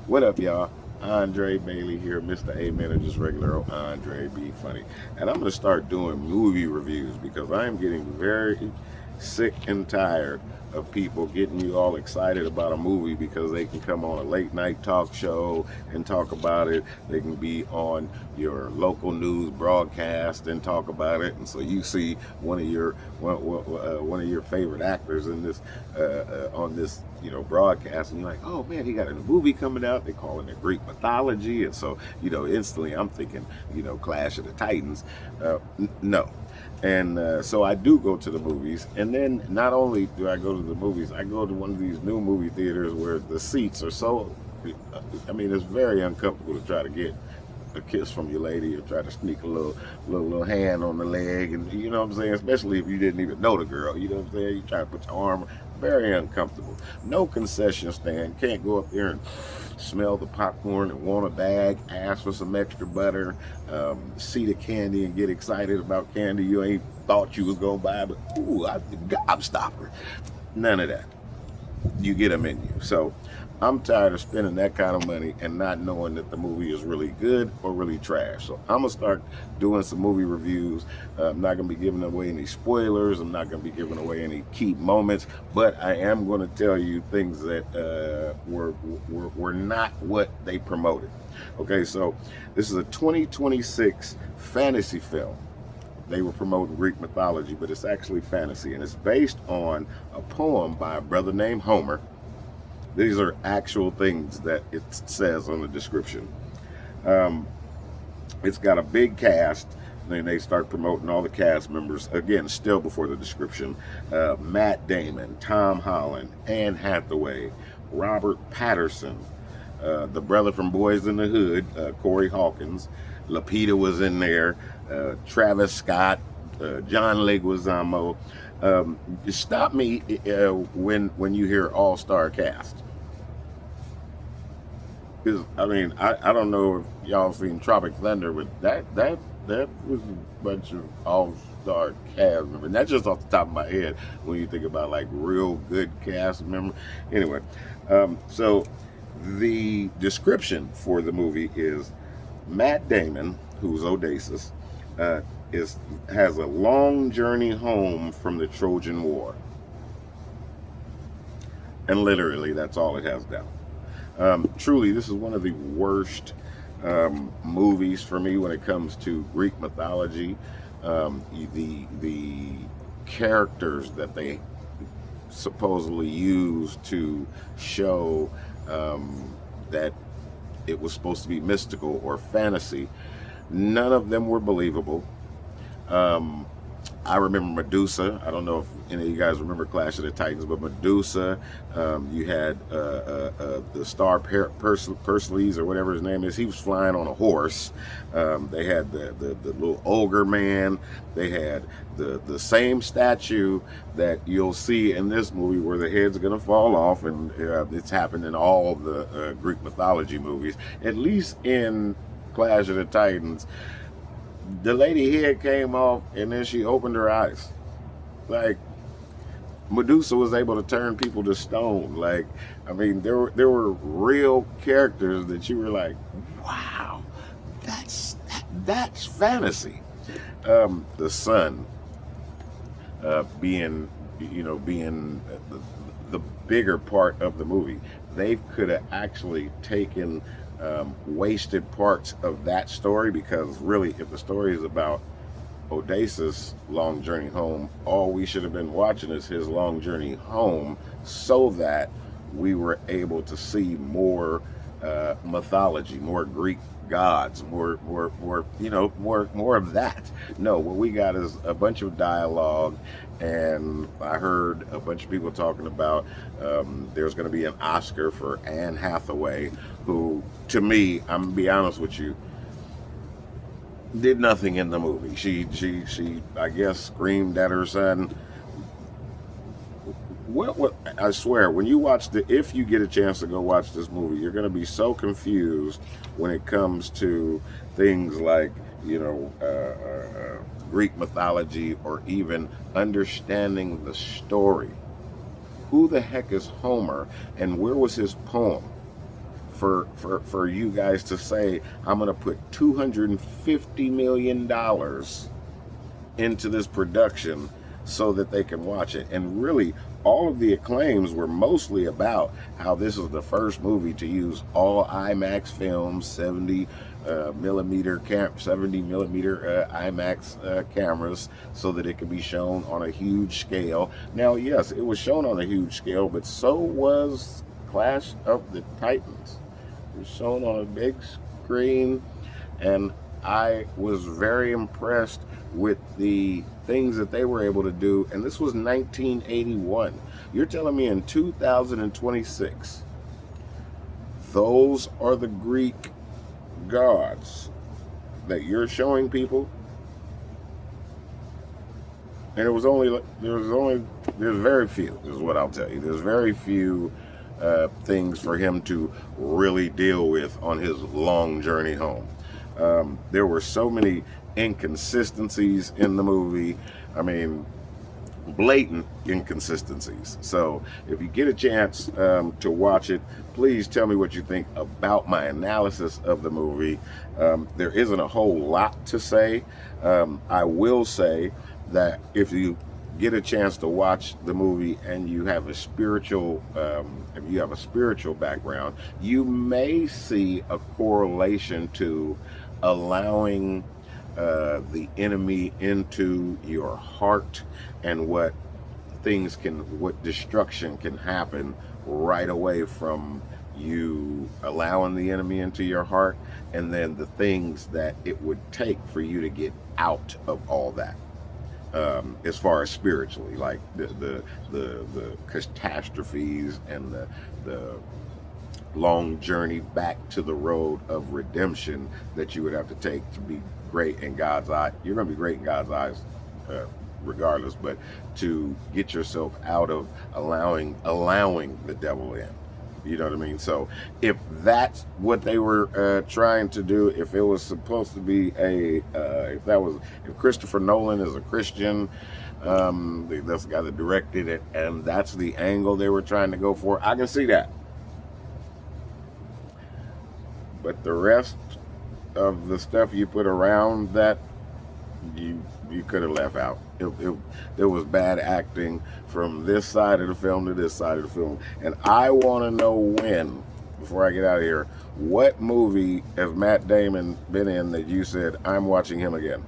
What up, y'all? Andre Bailey here, MrAmen, or just regular old Andre Be Funny. And I'm going to start doing movie reviews because I am getting very sick and tired of people getting you all excited about a movie because they can come on a late night talk show and talk about it. They can be on your local news broadcast and talk about it. And so you see one of your favorite actors in this on this broadcast, and you're like, oh man, he got a new movie coming out. They calling it Greek mythology, and so instantly I'm thinking Clash of the Titans. No. And so I do go to the movies, and then not only do I go to the movies, I go to one of these new movie theaters where the seats are so, I mean, it's very uncomfortable to try to get a kiss from your lady or try to sneak a little hand on the leg, and you know what I'm saying, especially if you didn't even know the girl, you know what I'm saying, you try to put your arm, very uncomfortable. No concession stand, can't go up there and smell the popcorn and want a bag, ask for some extra butter, see the candy and get excited about candy you ain't thought you was gonna buy, but ooh, I'm gobstopper. None of that. You get a menu. So I'm tired of spending that kind of money and not knowing that the movie is really good or really trash. So I'm gonna start doing some movie reviews. I'm not gonna be giving away any spoilers. I'm not gonna be giving away any key moments, but I am gonna tell you things that were not what they promoted. Okay, so this is a 2026 fantasy film. They were promoting Greek mythology, but it's actually fantasy, and it's based on a poem by a brother named Homer. These are actual things that it says on the description. Um, it's got a big cast. Then they start promoting all the cast members. Again, still before the description. Matt Damon, Tom Holland, Anne Hathaway, Robert Patterson, the brother from Boys in the Hood, Corey Hawkins. Lapita was in there. Travis Scott, John Leguizamo. Stop me when you hear all-star cast. Because I mean, I don't know if y'all seen Tropic Thunder, but that was a bunch of all-star cast members. And that's just off the top of my head when you think about like real good cast members. Anyway, so the description for the movie is Matt Damon, who's Odysseus, has a long journey home from the Trojan War, and literally that's all it has down. Truly, this is one of the worst movies for me when it comes to Greek mythology. The characters that they supposedly used to show that it was supposed to be mystical or fantasy, none of them were believable. Um, I remember Medusa. I don't know if any of you guys remember Clash of the Titans, but Medusa. You had the star Perseus or whatever his name is. He was flying on a horse. They had the little ogre man. They had the same statue that you'll see in this movie where the head's going to fall off, and it's happened in all the Greek mythology movies. At least in Clash of the Titans, the lady head came off and then she opened her eyes. Like, Medusa was able to turn people to stone. Like, I mean, there were real characters that you were like, wow, that's fantasy. The sun being the bigger part of the movie. They could have actually taken wasted parts of that story, because really, if the story is about Odysseus' long journey home, all we should have been watching is his long journey home, so that we were able to see more mythology, more Greek gods, more of that. No, what we got is a bunch of dialogue, and I heard a bunch of people talking about there's going to be an Oscar for Anne Hathaway, who, to me, I'm gonna be honest with you, did nothing in the movie. She I guess screamed at her son. What I swear, when you watch if you get a chance to go watch this movie, you're gonna be so confused when it comes to things like Greek mythology, or even understanding the story. Who the heck is Homer, and where was his poem for you guys to say, I'm going to put $250 million into this production so that they can watch it. And really, all of the acclaims were mostly about how this is the first movie to use all IMAX films, 70 millimeter IMAX cameras, so that it could be shown on a huge scale. Now, yes, it was shown on a huge scale, but so was Clash of the Titans. It was shown on a big screen, and I was very impressed with the things that they were able to do. And this was 1981. You're telling me in 2026, those are the Greek gods that you're showing people? And there's very few, is what I'll tell you. There's very few things for him to really deal with on his long journey home. There were so many inconsistencies in the movie. I mean, blatant inconsistencies. So if you get a chance to watch it, please tell me what you think about my analysis of the movie. There isn't a whole lot to say. I will say that if you get a chance to watch the movie and you have a spiritual background, you may see a correlation to allowing the enemy into your heart, and what destruction can happen right away from you allowing the enemy into your heart, and then the things that it would take for you to get out of all that. As far as spiritually, like the catastrophes and the long journey back to the road of redemption that you would have to take to be great in God's eye. You're going to be great in God's eyes regardless, but to get yourself out of allowing the devil in. You know what I mean? So if that's what they were trying to do, if it was supposed to be if Christopher Nolan is a Christian, that's the guy that directed it, and that's the angle they were trying to go for, I can see that. But the rest of the stuff you put around that, you could have left out. There was bad acting from this side of the film to this side of the film. And I want to know before I get out of here, what movie has Matt Damon been in that you said, I'm watching him again?